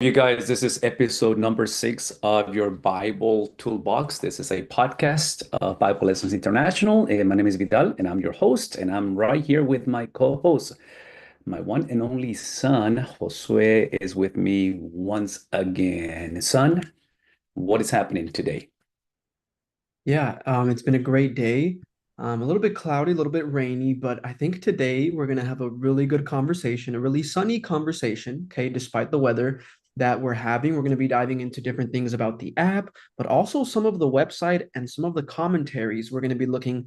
You guys, this is episode number 6 of your Bible Toolbox. This is a podcast of Bible Lessons International. And my name is Vidal, and I'm your host. And I'm right here with my co-host, my one and only son, Josue, is with me once again. Son, what is happening today? It's been a great day. A little bit cloudy, a little bit rainy, but I think today we're going to have a really good conversation, a really sunny conversation, okay, despite the weather that we're having. We're going to be diving into different things about the app, but also some of the website and some of the commentaries. We're going to be looking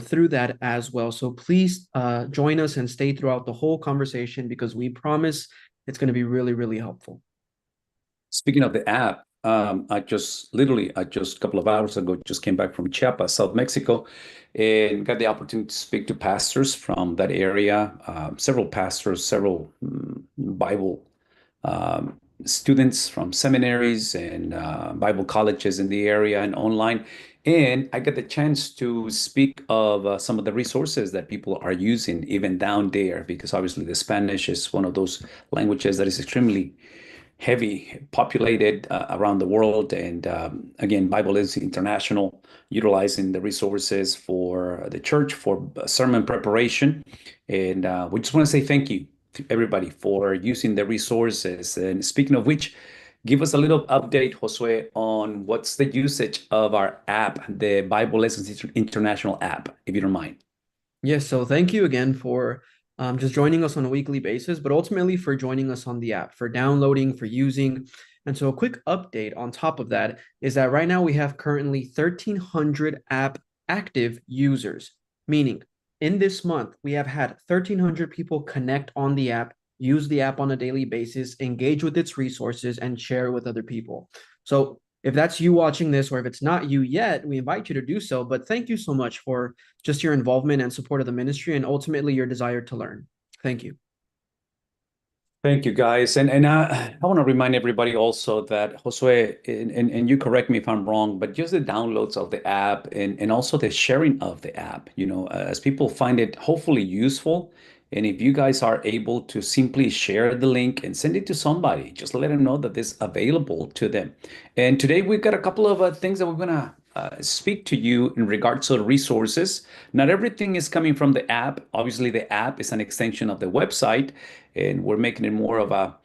through that as well. So please join us and stay throughout the whole conversation because we promise it's going to be really, really helpful. Speaking of the app, I just a couple of hours ago just came back from Chiapas, South Mexico, and got the opportunity to speak to pastors from that area. Several pastors, several Bible students from seminaries and Bible colleges in the area and online. And I got the chance to speak of some of the resources that people are using even down there, because obviously the Spanish is one of those languages that is extremely heavy populated around the world. And again, Bible is international, utilizing the resources for the church for sermon preparation. And we just want to say thank you to everybody for using the resources. And speaking of which, give us a little update, Josue, on what's the usage of our app, the Bible Lessons International app, if you don't mind. Yes, so thank you again for just joining us on a weekly basis, but ultimately for joining us on the app, for downloading, for using. And so a quick update on top of that is that right now we have currently 1,300 app active users, meaning in this month, we have had 1,300 people connect on the app, use the app on a daily basis, engage with its resources, and share with other people. So if that's you watching this, or if it's not you yet, we invite you to do so. But thank you so much for just your involvement and support of the ministry and ultimately your desire to learn. Thank you. Thank you, guys. And I want to remind everybody also that Josue, and you correct me if I'm wrong, but just the downloads of the app and also the sharing of the app, as people find it hopefully useful. And if you guys are able to simply share the link and send it to somebody, just let them know that this is available to them. And today we've got a couple of things that we're going to speak to you in regards to the resources. Not everything is coming from the app. Obviously, the app is an extension of the website, and we're making it more of a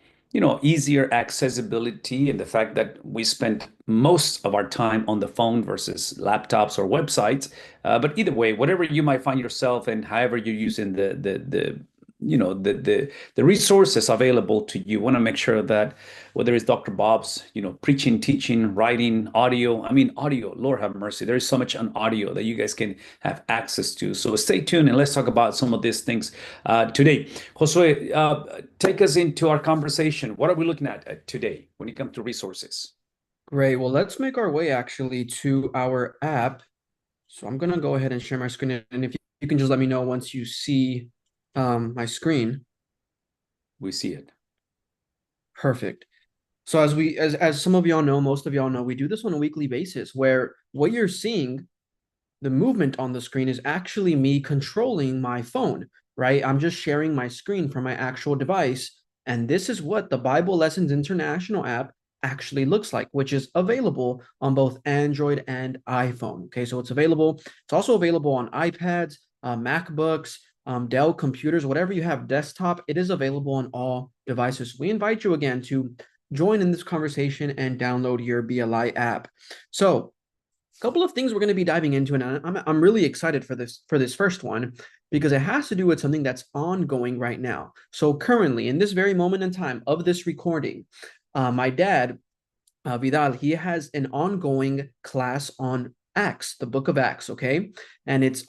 easier accessibility, and the fact that we spend most of our time on the phone versus laptops or websites. But either way, whatever you might find yourself and however you're using the resources available to you, want to make sure that whether it's Dr. Bob's preaching, teaching, writing, audio. I mean, audio, Lord have mercy, there is so much on audio that you guys can have access to. So stay tuned and let's talk about some of these things today. Josue, take us into our conversation. What are we looking at today when it comes to resources? Great. Well, let's make our way actually to our app. So I'm going to go ahead and share my screen. And if you can just let me know once you see my screen. We see it. Perfect. So as some of y'all know, most of y'all know, we do this on a weekly basis where what you're seeing, the movement on the screen is actually me controlling my phone, right? I'm just sharing my screen from my actual device. And this is what the Bible Lessons International app actually looks like, which is available on both Android and iPhone. Okay, so it's available. It's also available on iPads, MacBooks, Dell computers, whatever you have desktop, it is available on all devices. We invite you again to join in this conversation and download your BLI app. So couple of things we're going to be diving into, and I'm really excited for this first one because it has to do with something that's ongoing right now. So currently, in this very moment in time of this recording, my dad, Vidal, he has an ongoing class on Acts, the Book of Acts. Okay, and it's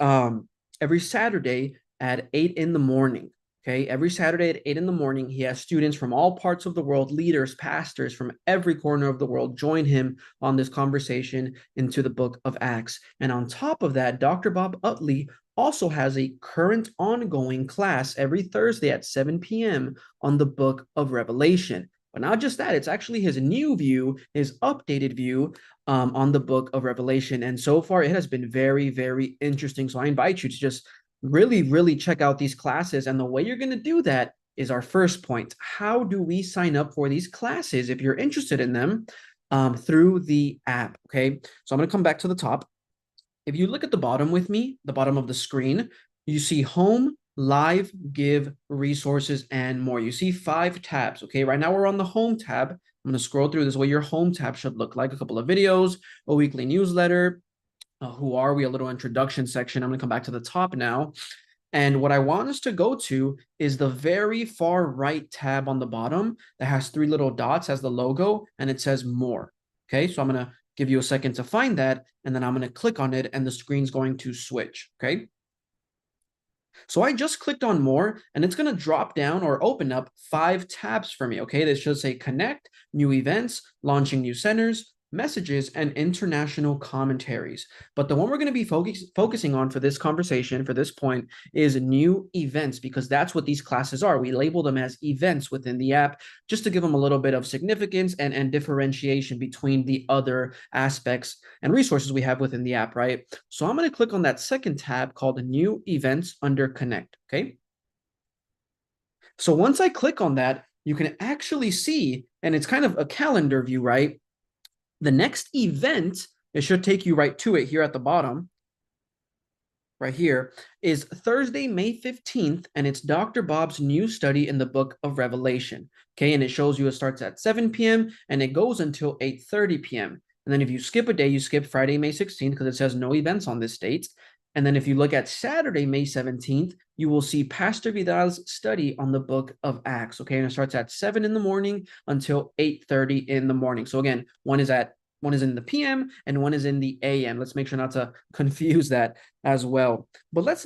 every Saturday at 8 in the morning. Okay, every Saturday at 8 in the morning, he has students from all parts of the world, leaders, pastors from every corner of the world join him on this conversation into the book of Acts. And on top of that, Dr. Bob Utley also has a current ongoing class every Thursday at 7 p.m. on the book of Revelation. But not just that, it's actually his new view, his updated view on the book of Revelation. And so far, it has been very, very interesting. So I invite you to just really, really check out these classes. And the way you're going to do that is our first point. How do we sign up for these classes if you're interested in them through the app? Okay, so I'm going to come back to the top. If you look at the bottom with me, the bottom of the screen, you see home, live, give, resources, and more. You see 5 tabs. Okay, right now we're on the home tab. I'm going to scroll through. This is what your home tab should look like. A couple of videos, a weekly newsletter. Who are we? A little introduction section. I'm going to come back to the top now. And what I want us to go to is the very far right tab on the bottom that has 3 little dots as the logo, and it says more. Okay, so I'm going to give you a second to find that, and then I'm going to click on it, and the screen's going to switch. Okay. So I just clicked on more, and it's going to drop down or open up 5 tabs for me. Okay, this should say connect, new events, launching new centers, messages, and international commentaries. But the one we're going to be focusing on for this conversation, for this point, is new events, because that's what these classes are. We label them as events within the app just to give them a little bit of significance and differentiation between the other aspects and resources we have within the app, right? So I'm going to click on that second tab called new events under connect. Okay. So once I click on that, you can actually see, and it's kind of a calendar view, right? The next event, it should take you right to it here at the bottom, right here, is Thursday, May 15th, and it's Dr. Bob's new study in the book of Revelation. Okay, and it shows you it starts at 7 p.m. and it goes until 8:30 p.m. And then if you skip a day, you skip Friday, May 16th, because it says no events on this date. And then if you look at Saturday, May 17th, you will see Pastor Vidal's study on the book of Acts. Okay, and it starts at 7 in the morning until 8:30 in the morning. So again, one is in the PM and one is in the AM. Let's make sure not to confuse that as well. But let's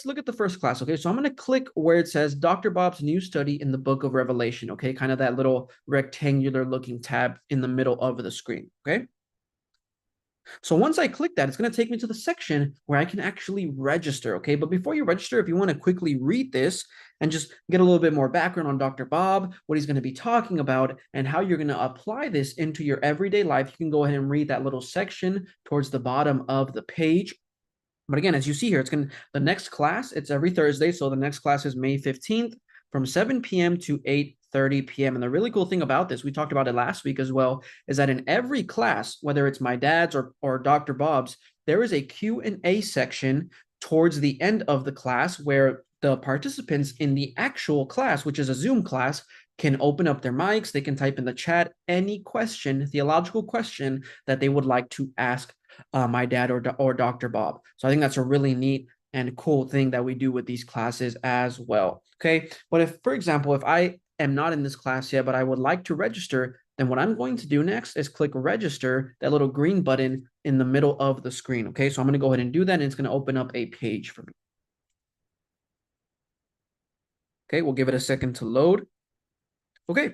look at the first class. Okay, so I'm going to click where it says Dr. Bob's new study in the book of Revelation. Okay, kind of that little rectangular looking tab in the middle of the screen. Okay. So once I click that, it's going to take me to the section where I can actually register, okay? But before you register, if you want to quickly read this and just get a little bit more background on Dr. Bob, what he's going to be talking about, and how you're going to apply this into your everyday life, you can go ahead and read that little section towards the bottom of the page. But again, as you see here, the next class, it's every Thursday. So the next class is May 15th from 7 p.m. to 8:30 p.m. And the really cool thing about this, we talked about it last week as well, is that in every class, whether it's my dad's or Dr. Bob's, there is a Q&A section towards the end of the class where the participants in the actual class, which is a Zoom class, can open up their mics, they can type in the chat any question, theological question that they would like to ask my dad or Dr. Bob. So I think that's a really neat and cool thing that we do with these classes as well. Okay. But if, for example, if I am not in this class yet, but I would like to register, then what I'm going to do next is click register, that little green button in the middle of the screen. Okay. So I'm going to go ahead and do that, and it's going to open up a page for me. Okay. We'll give it a second to load. Okay.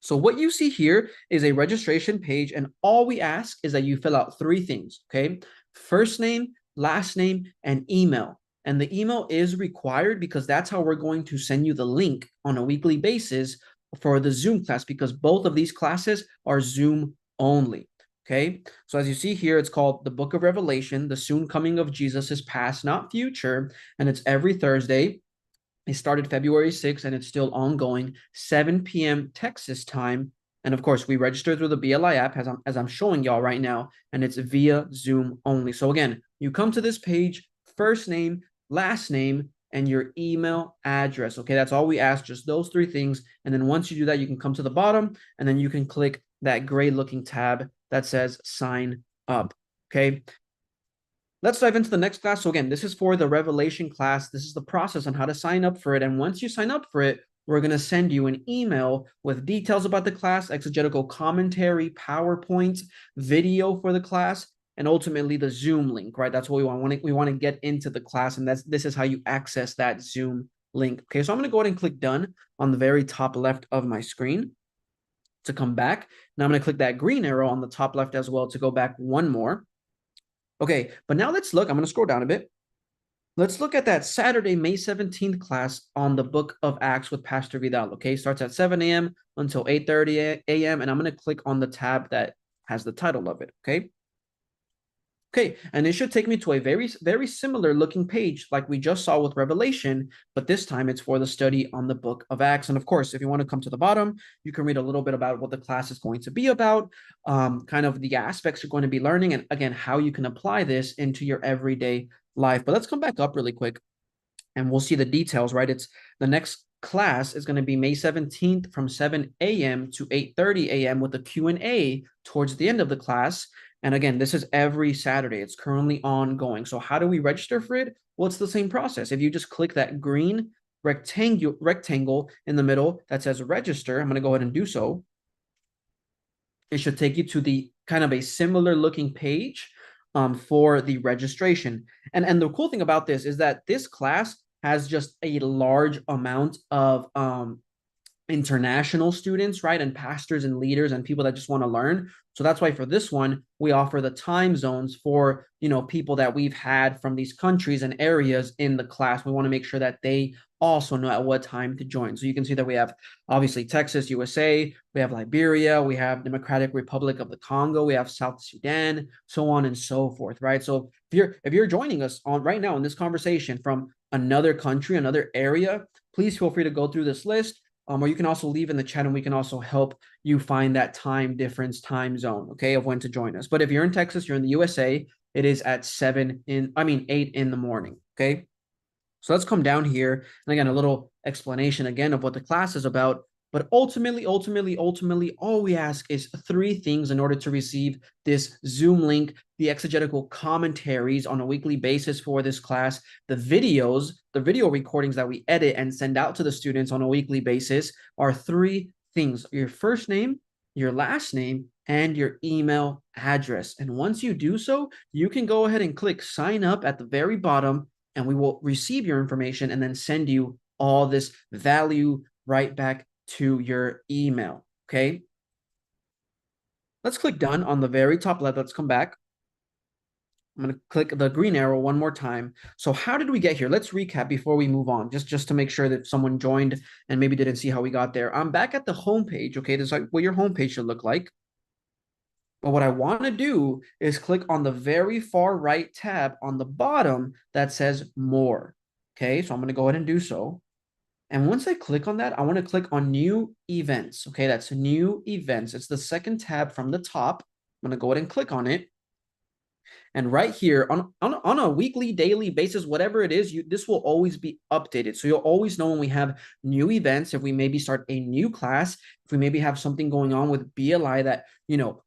So what you see here is a registration page, and all we ask is that you fill out 3 things, okay? First name, last name, and email. And the email is required because that's how we're going to send you the link on a weekly basis for the Zoom class, because both of these classes are Zoom only, okay? So as you see here, it's called the Book of Revelation, the soon coming of Jesus is past, not future, and it's every Thursday. It started February 6th and it's still ongoing, 7 p.m. Texas time. And of course, we register through the BLI app as I'm showing y'all right now, and it's via Zoom only. So again, you come to this page, first name, last name, and your email address. Okay, that's all we ask, just those 3 things. And then once you do that, you can come to the bottom and then you can click that gray looking tab that says sign up. Okay. Let's dive into the next class. So again, this is for the Revelation class. This is the process on how to sign up for it. And once you sign up for it, we're going to send you an email with details about the class, exegetical commentary, PowerPoint, video for the class, and ultimately the Zoom link, right? That's what we want. We want to get into the class, and this is how you access that Zoom link. Okay, so I'm going to go ahead and click done on the very top left of my screen to come back. Now I'm going to click that green arrow on the top left as well to go back one more. Okay, but now let's look. I'm going to scroll down a bit. Let's look at that Saturday, May 17th class on the book of Acts with Pastor Vidal. Okay, starts at 7 a.m. until 8:30 a.m. And I'm going to click on the tab that has the title of it. Okay. Okay, and it should take me to a very similar looking page like we just saw with Revelation, but this time it's for the study on the book of Acts. And of course, if you want to come to the bottom, you can read a little bit about what the class is going to be about, kind of the aspects you're going to be learning, and again, how you can apply this into your everyday life. But let's come back up really quick and we'll see the details, right? It's the next class is going to be May 17th from 7 a.m. to 8:30 a.m. with a Q&A towards the end of the class. And again, this is every Saturday. It's currently ongoing. So how do we register for it? Well, it's the same process. If you just click that green rectangle in the middle that says register, I'm going to go ahead and do so. It should take you to the kind of a similar looking page for the registration. And the cool thing about this is that this class has just a large amount of international students, right? And pastors and leaders and people that just want to learn. So that's why for this one, we offer the time zones for, people that we've had from these countries and areas in the class. We want to make sure that they also know at what time to join. So you can see that we have obviously Texas, USA, we have Liberia, we have Democratic Republic of the Congo, we have South Sudan, so on and so forth, right? So if you're joining us on right now in this conversation from another country, another area, please feel free to go through this list. Or you can also leave in the chat and we can also help you find that time difference, time zone, okay, of when to join us. But if you're in Texas, you're in the USA, it is at 8 in the morning, okay? So let's come down here. And again, a little explanation again of what the class is about. But ultimately, all we ask is three things in order to receive this Zoom link, the exegetical commentaries on a weekly basis for this class, the videos, the video recordings that we edit and send out to the students on a weekly basis are three things: your first name, your last name, and your email address. And once you do so, you can go ahead and click sign up at the very bottom, and we will receive your information and then send you all this value right back to your email, okay? Let's click done on the very top left. Let's come back. I'm going to click the green arrow one more time. So how did we get here? Let's recap before we move on, just to make sure that someone joined and maybe didn't see how we got there. I'm back at the home page, okay? This is like what your home page should look like. But what I want to do is click on the very far right tab on the bottom that says more. Okay, so I'm going to go ahead and do so. And once I click on that, I want to click on new events. Okay, that's new events. It's the second tab from the top. I'm going to go ahead and click on it. And right here on a weekly, daily basis, whatever it is, this will always be updated. So you'll always know when we have new events, if we maybe start a new class, if we maybe have something going on with BLI that,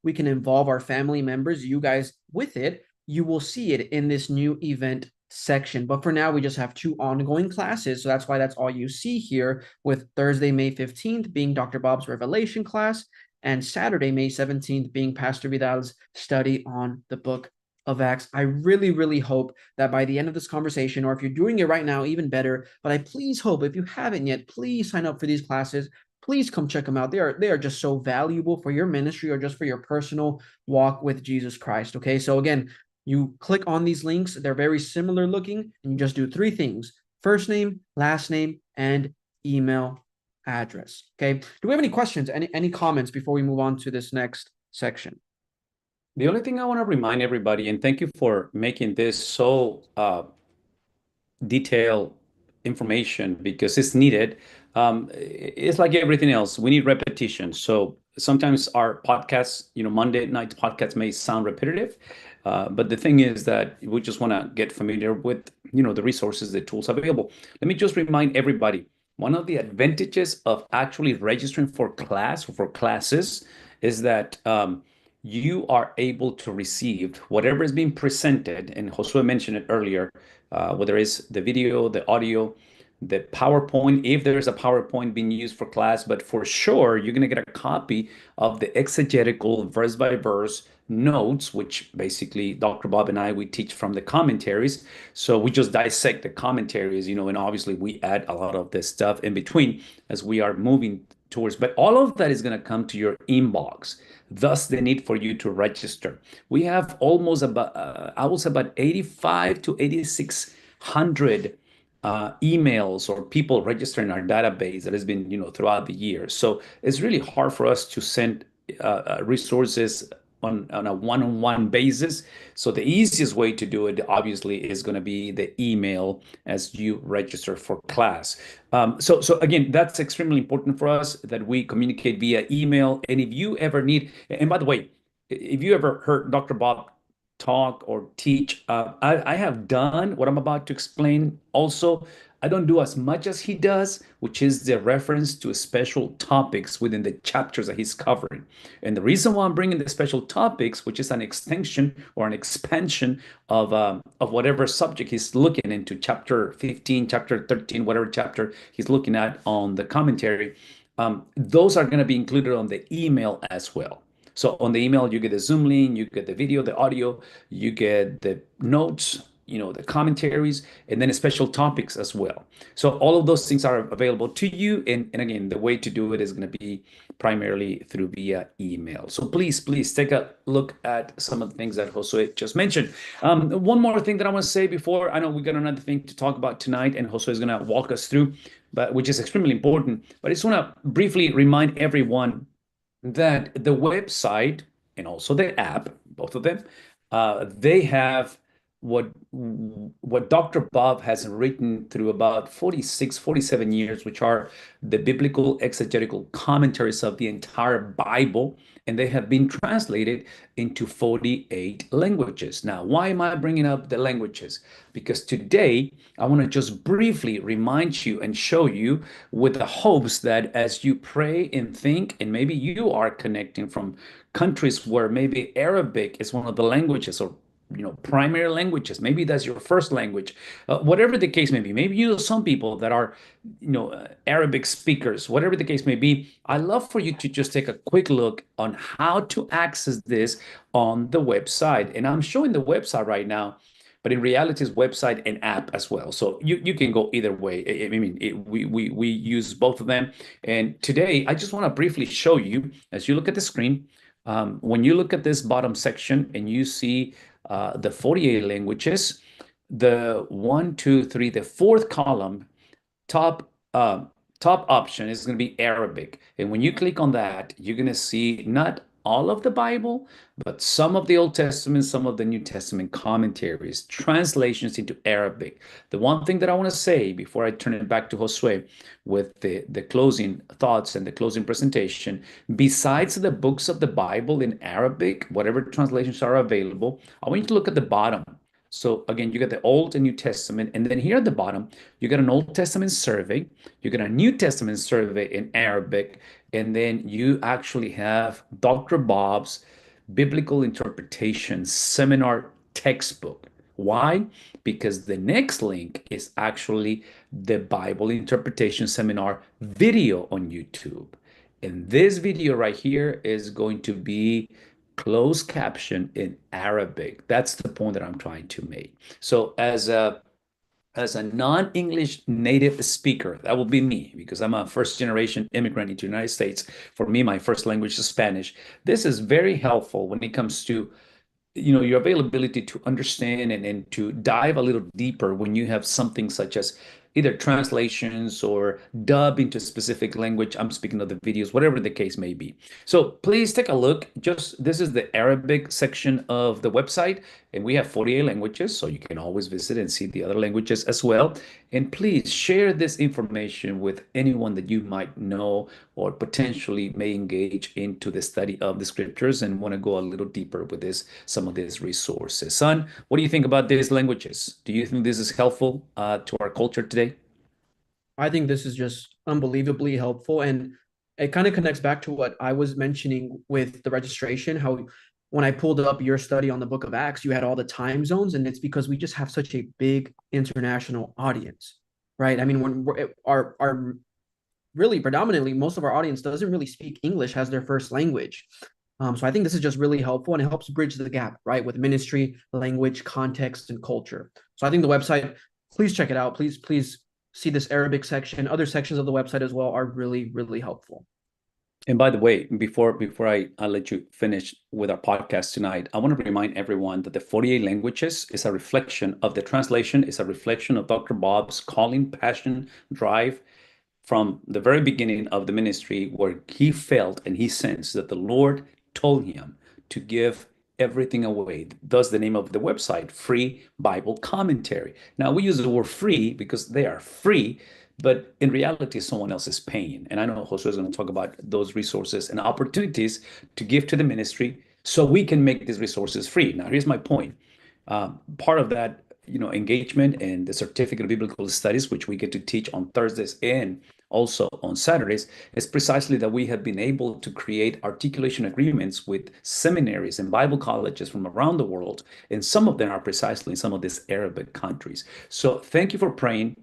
we can involve our family members, you guys with it, you will see it in this new event section. But for now, we just have two ongoing classes. So that's why that's all you see here, with Thursday, May 15th being Dr. Bob's Revelation class and Saturday, May 17th being Pastor Vidal's study on the book of Acts. I really, really hope that by the end of this conversation, or if you're doing it right now, even better, but I please hope, if you haven't yet, please sign up for these classes. Please come check them out. They are just so valuable for your ministry or just for your personal walk with Jesus Christ. Okay, so again, you click on these links. They're very similar looking, and you just do three things: first name, last name, and email address. Okay, do we have any questions, any comments before we move on to this next section? The only thing I want to remind everybody, and thank you for making this so detailed information because it's needed. It's like everything else. We need repetition. So sometimes our podcasts, Monday night podcasts may sound repetitive, but the thing is that we just want to get familiar with, the resources, the tools available. Let me just remind everybody, one of the advantages of actually registering for class or for classes is that you are able to receive whatever is being presented. And Josue mentioned it earlier, whether it's the video, the audio, the PowerPoint, if there's a PowerPoint being used for class, but for sure, you're going to get a copy of the exegetical verse by verse notes, which basically Dr. Bob and I, we teach from the commentaries. So we just dissect the commentaries, and obviously we add a lot of this stuff in between as we are moving towards, but all of that is going to come to your inbox. Thus, the need for you to register. We have almost about, I will say about 85 to 8,600 emails or people registering our database that has been, throughout the years. So it's really hard for us to send resources on a one-on-one basis. So the easiest way to do it, obviously, is going to be the email as you register for class. So again, that's extremely important for us that we communicate via email. And if you ever need, and by the way, if you ever heard Dr. Bob talk or teach, I have done what I'm about to explain also. I don't do as much as he does, which is the reference to special topics within the chapters that he's covering. And the reason why I'm bringing the special topics, which is an extension or an expansion of whatever subject he's looking into, chapter 15, chapter 13, whatever chapter he's looking at on the commentary, those are going to be included on the email as well. So on the email, you get the Zoom link, you get the video, the audio, you get the notes, the commentaries, and then special topics as well. So all of those things are available to you. And again, the way to do it is going to be primarily through via email. So please take a look at some of the things that Josue just mentioned. One more thing that I want to say before, I know we got another thing to talk about tonight, and Josue is going to walk us through, but which is extremely important. But I just want to briefly remind everyone that the website and also the app, both of them, they have what Dr. Bob has written through about 46, 47 years, which are the biblical exegetical commentaries of the entire Bible, and they have been translated into 48 languages. Now, why am I bringing up the languages? Because today I want to just briefly remind you and show you, with the hopes that as you pray and think, and maybe you are connecting from countries where maybe Arabic is one of the languages, or primary languages, maybe that's your first language, whatever the case may be. Maybe you know some people that are Arabic speakers, whatever the case may be. I love for you to just take a quick look on how to access this on the website. And I'm showing the website right now, but in reality it's website and app as well, so you can go either way. I mean, we use both of them. And today I just want to briefly show you, as you look at the screen, when you look at this bottom section and you see the 48 languages, the one, two, three, the fourth column, top top option is going to be Arabic. And when you click on that, you're going to see not all of the Bible, but some of the Old Testament, some of the New Testament commentaries, translations into Arabic. The one thing that I want to say before I turn it back to Josue with the closing thoughts and the closing presentation, besides the books of the Bible in Arabic, whatever translations are available, I want you to look at the bottom. So again, you got the Old and New Testament, and then here at the bottom, you got an Old Testament survey, you got a New Testament survey in Arabic, and then you actually have Dr. Bob's Biblical Interpretation Seminar textbook. Why? Because the next link is actually the Bible Interpretation Seminar video on YouTube. And this video right here is going to be closed caption in Arabic. That's the point that I'm trying to make. So as a non-English native speaker, that will be me, because I'm a first-generation immigrant into the United States. For me, my first language is Spanish. This is very helpful when it comes to your availability to understand and to dive a little deeper when you have something such as either translations or dub into a specific language. I'm speaking of the videos, whatever the case may be. So please take a look. This is the Arabic section of the website, and we have 48 languages, so you can always visit and see the other languages as well. And please share this information with anyone that you might know or potentially may engage into the study of the scriptures and want to go a little deeper with some of these resources. Son, what do you think about these languages? Do you think this is helpful to our culture today? I think this is just unbelievably helpful. And it kind of connects back to what I was mentioning with the registration, how when I pulled up your study on the book of Acts, you had all the time zones. And it's because we just have such a big international audience, right? I mean, when our really predominantly, most of our audience doesn't really speak English as their first language. So I think this is just really helpful, and it helps bridge the gap, right, with ministry, language, context, and culture. So I think the website, please check it out. Please see this Arabic section. Other sections of the website as well are really, really helpful. And by the way, before I let you finish with our podcast tonight, I want to remind everyone that the 48 languages is a reflection of the translation, is a reflection of Dr. Bob's calling, passion, drive from the very beginning of the ministry, where he felt and he sensed that the Lord told him to give everything away. Thus, the name of the website, Free Bible Commentary. Now, we use the word free because they are free, but in reality, someone else is paying. And I know Josue is going to talk about those resources and opportunities to give to the ministry so we can make these resources free. Now, here's my point. Part of that, engagement and the certificate of biblical studies, which we get to teach on Thursdays and also on Saturdays, is precisely that we have been able to create articulation agreements with seminaries and Bible colleges from around the world, and some of them are precisely in some of these Arabic countries. So thank you for praying.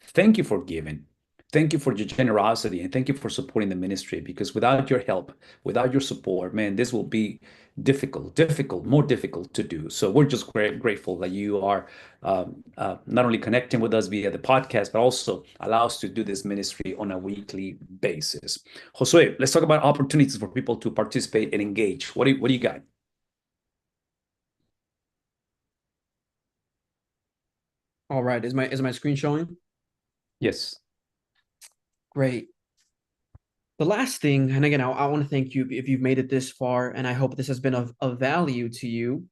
Thank you for giving. Thank you for your generosity, and thank you for supporting the ministry, because without your help, without your support, man, this will be difficult, more difficult to do. So we're just grateful that you are not only connecting with us via the podcast, but also allow us to do this ministry on a weekly basis. Josue, let's talk about opportunities for people to participate and engage. What do you got? All right. Is my screen showing? Yes. Great. The last thing, and again, I want to thank you if you've made it this far, and I hope this has been of value to you.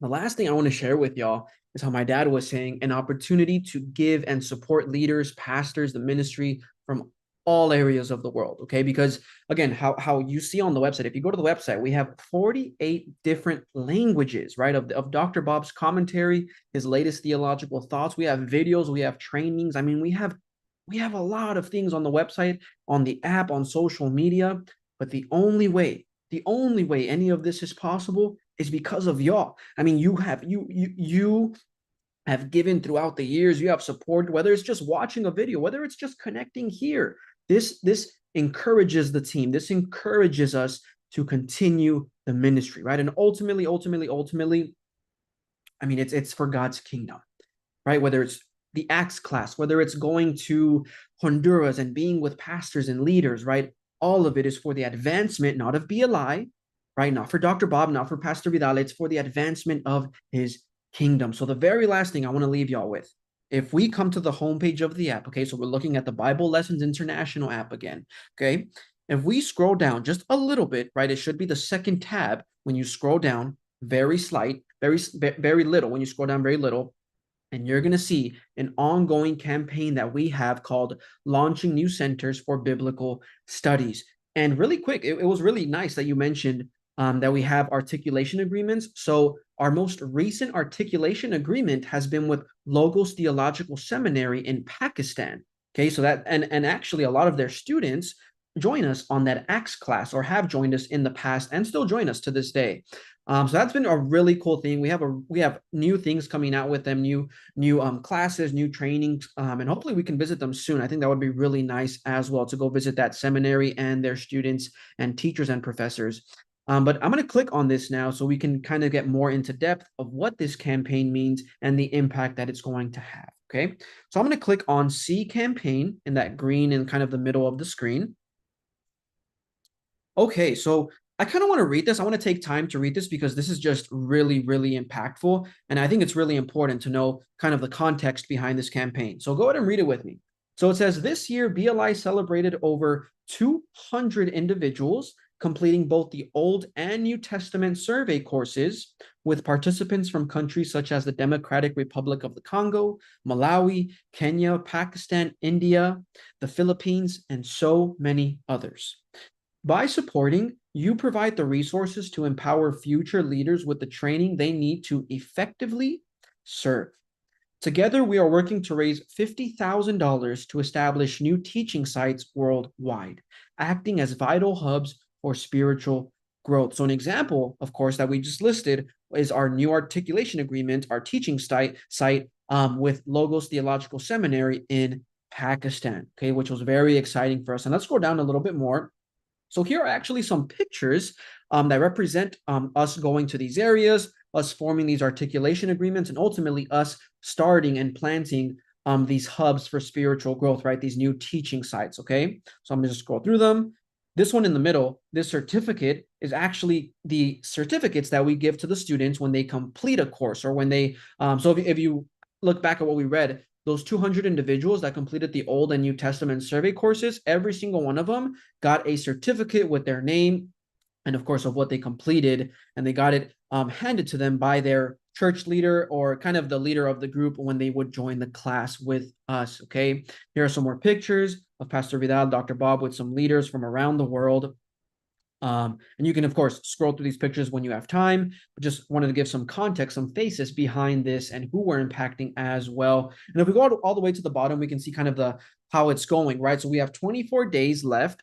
The last thing I want to share with y'all is how my dad was saying, an opportunity to give and support leaders, pastors, the ministry from all areas of the world. Okay. Because again, how you see on the website, if you go to the website, we have 48 different languages, right? Of Dr. Bob's commentary, his latest theological thoughts. We have videos, we have trainings. I mean, we have a lot of things on the website, on the app, on social media. But the only way any of this is possible is because of y'all. I mean, you have given throughout the years. You have support, whether it's just watching a video, whether it's just connecting here. This encourages the team. This encourages us to continue the ministry, right? And ultimately, I mean, it's for God's kingdom, right? Whether it's the Acts class, whether it's going to Honduras and being with pastors and leaders, right? All of it is for the advancement, not of BLI, right? Not for Dr. Bob, not for Pastor Vidal. It's for the advancement of his kingdom. So the very last thing I want to leave y'all with, if we come to the homepage of the app, okay, so we're looking at the Bible Lessons International app again, okay? If we scroll down just a little bit, right, it should be the second tab when you scroll down, very slight, very little, when you scroll down very little, and you're going to see an ongoing campaign that we have called Launching New Centers for Biblical Studies. And really quick, it was really nice that you mentioned that we have articulation agreements. So our most recent articulation agreement has been with Logos Theological Seminary in Pakistan. Okay, so that and actually a lot of their students join us on that Acts class, or have joined us in the past and still join us to this day. So that's been a really cool thing. We have new things coming out with them, new classes, new trainings, and hopefully we can visit them soon. I think that would be really nice as well, to go visit that seminary and their students and teachers and professors. But I'm going to click on this now so we can kind of get more into depth of what this campaign means and the impact that it's going to have. Okay, so I'm going to click on See Campaign in that green in kind of the middle of the screen. Okay, so I kind of want to read this. I want to take time to read this because this is just really, really impactful. And I think it's really important to know kind of the context behind this campaign. So go ahead and read it with me. So it says, this year, BLI celebrated over 200 individuals completing both the Old and New Testament survey courses, with participants from countries such as the Democratic Republic of the Congo, Malawi, Kenya, Pakistan, India, the Philippines, and so many others. By supporting, you provide the resources to empower future leaders with the training they need to effectively serve. Together, we are working to raise $50,000 to establish new teaching sites worldwide, acting as vital hubs for spiritual growth. So an example, of course, that we just listed is our new articulation agreement, our teaching site with Logos Theological Seminary in Pakistan, okay, which was very exciting for us. And let's go down a little bit more. So here are actually some pictures that represent us going to these areas, us forming these articulation agreements, and ultimately us starting and planting these hubs for spiritual growth, right? These new teaching sites, okay? So I'm going to just scroll through them. This one in the middle, this certificate is actually the certificates that we give to the students when they complete a course, or when they, so if you look back at what we read, those 200 individuals that completed the Old and New Testament survey courses, every single one of them got a certificate with their name and of course of what they completed, and they got it handed to them by their church leader or kind of the leader of the group when they would join the class with us. Okay, here are some more pictures of Pastor Vidal, Dr. Bob, with some leaders from around the world. And you can, of course, scroll through these pictures when you have time, but just wanted to give some context, some faces behind this and who we're impacting as well. And if we go all the way to the bottom, we can see kind of the how it's going, right? So we have 24 days left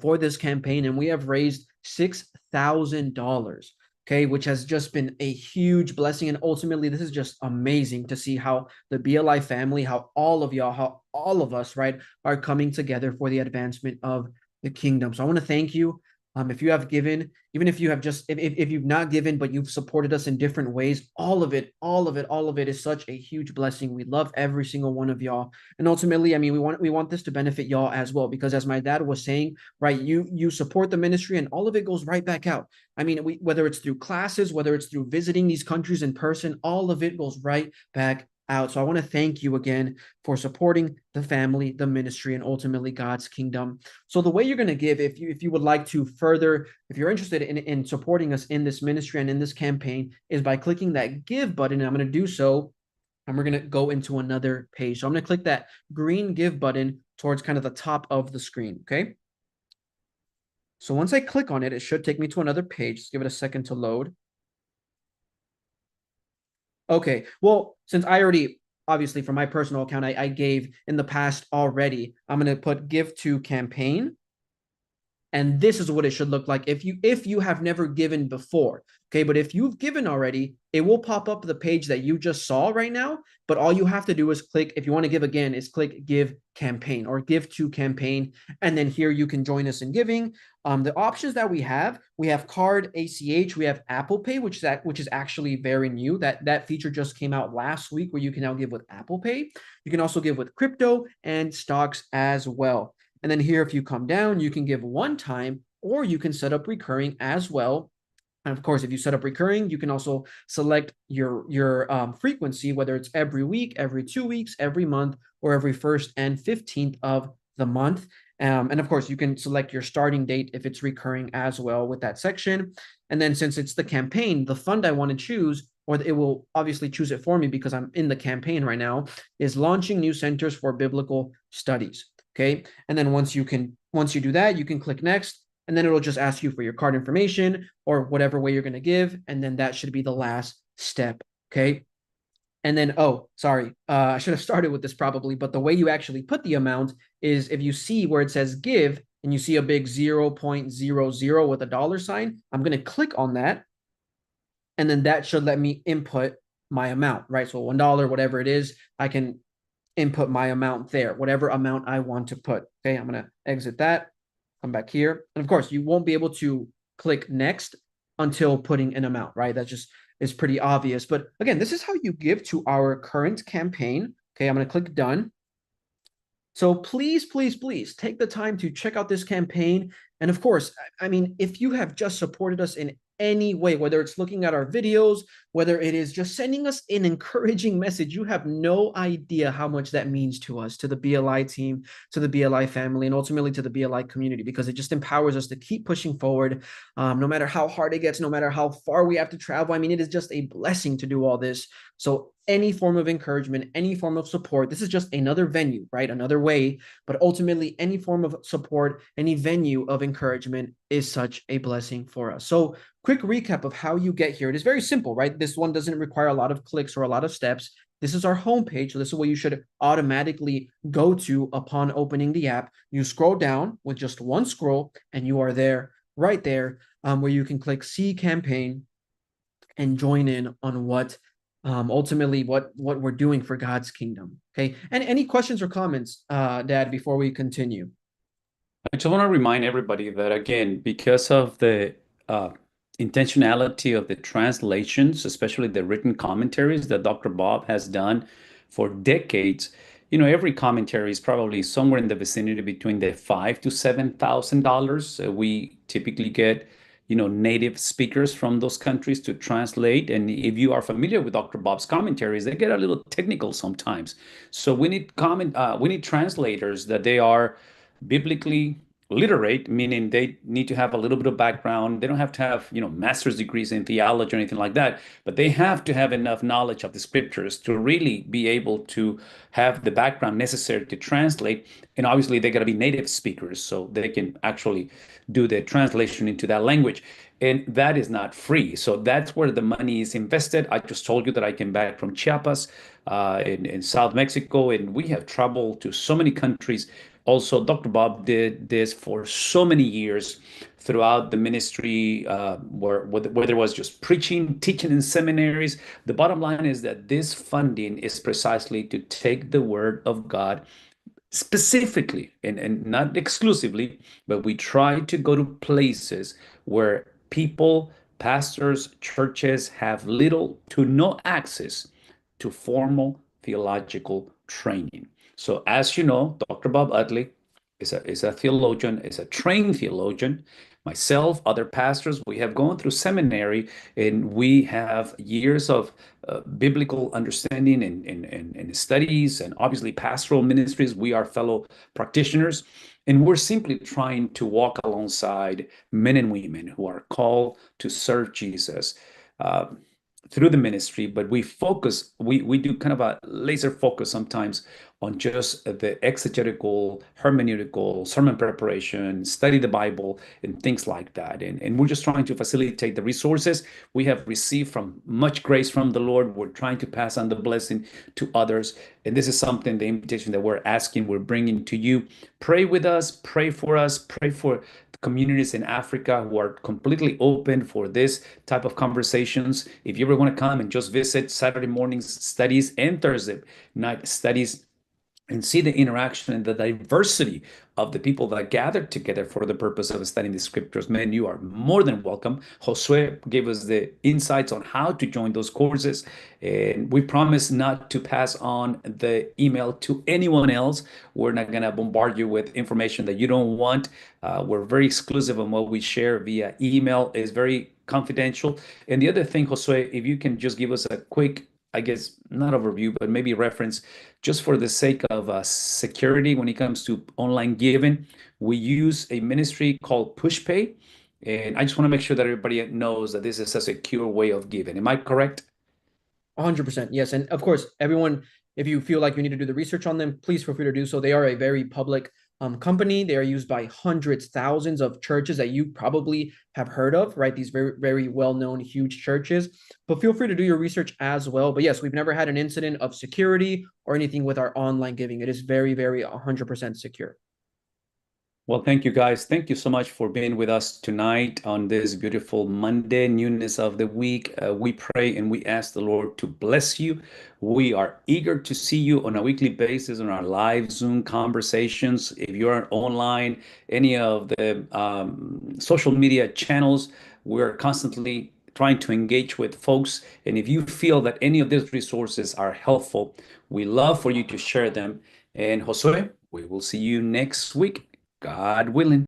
for this campaign, and we have raised $6,000. Okay, which has just been a huge blessing. And ultimately, this is just amazing to see how the BLI family, how all of y'all, how all of us, right, are coming together for the advancement of the kingdom. So I want to thank you. If you have given, even if you have just, if you've not given, but you've supported us in different ways, all of it, all of it, all of it is such a huge blessing. We love every single one of y'all. And ultimately, I mean, we want this to benefit y'all as well, because as my dad was saying, right, you support the ministry and all of it goes right back out. I mean, whether it's through classes, whether it's through visiting these countries in person, all of it goes right back out. So I want to thank you again for supporting the family, the ministry, and ultimately God's kingdom. So the way you're going to give, if you would like to further, if you're interested in supporting us in this ministry and in this campaign, is by clicking that give button. And I'm going to do so, and we're going to go into another page. So I'm going to click that green give button towards kind of the top of the screen. Okay. So once I click on it, it should take me to another page. Just give it a second to load. Okay, well, since I already, obviously for my personal account, I gave in the past already, I'm going to put give to campaign. And this is what it should look like if you have never given before. Okay, but if you've given already, it will pop up the page that you just saw right now. But all you have to do is click, if you want to give again, is click give campaign or give to campaign. And then here you can join us in giving. The options that we have card, ACH, we have Apple Pay, which is actually very new. That feature just came out last week, where you can now give with Apple Pay. You can also give with crypto and stocks as well. And then here, if you come down, you can give one time, or you can set up recurring as well. And of course, if you set up recurring, you can also select your frequency, whether it's every week, every 2 weeks, every month, or every 1st and 15th of the month. And of course, you can select your starting date if it's recurring as well with that section. And then since it's the campaign, the fund I want to choose, or it will obviously choose it for me because I'm in the campaign right now, is launching new centers for biblical studies. Okay. And then once you do that, you can click next, and then it'll just ask you for your card information or whatever way you're going to give. And then that should be the last step. Okay. And then, oh, sorry, I should have started with this probably, but the way you actually put the amount is if you see where it says give and you see a big 0.00 with a dollar sign, I'm going to click on that. And then that should let me input my amount, right? So $1, whatever it is, I can input my amount there, whatever amount I want to put. Okay, I'm going to exit that, come back here. And of course, you won't be able to click next until putting an amount, right? That just is pretty obvious. But again, this is how you give to our current campaign. Okay, I'm going to click done. So please, please, please take the time to check out this campaign. And of course, I mean, if you have just supported us in any way, whether it's looking at our videos, whether it is just sending us an encouraging message, you have no idea how much that means to us, to the BLI team, to the BLI family, and ultimately to the BLI community, because it just empowers us to keep pushing forward, no matter how hard it gets, no matter how far we have to travel. I mean, it is just a blessing to do all this. So any form of encouragement, any form of support, this is just another venue, right? Another way, but ultimately any form of support, any venue of encouragement is such a blessing for us. So quick recap of how you get here. It is very simple, right? This one doesn't require a lot of clicks or a lot of steps. This is our homepage. So this is what you should automatically go to upon opening the app. You scroll down with just one scroll and you are there, right there, where you can click see campaign and join in on what ultimately what we're doing for God's kingdom. Okay. And any questions or comments, Dad, before we continue? I just want to remind everybody that, again, because of the intentionality of the translations, especially the written commentaries that Dr. Bob has done for decades, every commentary is probably somewhere in the vicinity between the $5,000 to $7,000. We typically get, native speakers from those countries to translate. And if you are familiar with Dr. Bob's commentaries, they get a little technical sometimes. So we need translators that they are biblically literate, meaning they need to have a little bit of background. They don't have to have, master's degrees in theology or anything like that, but they have to have enough knowledge of the scriptures to really be able to have the background necessary to translate. And obviously, they got to be native speakers so they can actually do the translation into that language. And that is not free. So that's where the money is invested. I just told you that I came back from Chiapas in South Mexico, and we have traveled to so many countries. Also, Dr. Bob did this for so many years throughout the ministry, where there was just preaching, teaching in seminaries. The bottom line is that this funding is precisely to take the word of God specifically and not exclusively, but we try to go to places where people, pastors, churches have little to no access to formal theological training. So, as you know, Dr. Bob Utley is a theologian, is a trained theologian. Myself, other pastors, we have gone through seminary and we have years of biblical understanding and studies, and obviously pastoral ministries. We are fellow practitioners, and we're simply trying to walk alongside men and women who are called to serve Jesus uh, through the ministry. But we do kind of a laser focus sometimes on just the exegetical, hermeneutical, sermon preparation, study the Bible, and things like that. And we're just trying to facilitate the resources we have received from much grace from the Lord. We're trying to pass on the blessing to others. And this is something, the invitation that we're asking, we're bringing to you. Pray with us, pray for the communities in Africa who are completely open for this type of conversations. If you ever want to come and just visit Saturday mornings studies and Thursday night studies, and see the interaction and the diversity of the people that gathered together for the purpose of studying the scriptures, man, you are more than welcome. Josue gave us the insights on how to join those courses, and we promise not to pass on the email to anyone else. We're not going to bombard you with information that you don't want. We're very exclusive on what we share via email. Is very confidential. And the other thing, Josue, if you can just give us a quick, I guess, not overview, but maybe reference, just for the sake of security when it comes to online giving. We use a ministry called PushPay. And I just want to make sure that everybody knows that this is a secure way of giving. Am I correct? 100%. Yes. And of course, everyone, if you feel like you need to do the research on them, please feel free to do so. They are a very public company. They are used by hundreds, thousands of churches that you probably have heard of, right? These very, very well-known, huge churches. But feel free to do your research as well. But yes, we've never had an incident of security or anything with our online giving. It is very, very 100% secure. Well, thank you guys. Thank you so much for being with us tonight on this beautiful Monday, newness of the week. We pray and we ask the Lord to bless you. We are eager to see you on a weekly basis on our live Zoom conversations. If you're online, any of the social media channels, we're constantly trying to engage with folks. And if you feel that any of these resources are helpful, we love for you to share them. And Josue, we will see you next week, God willing.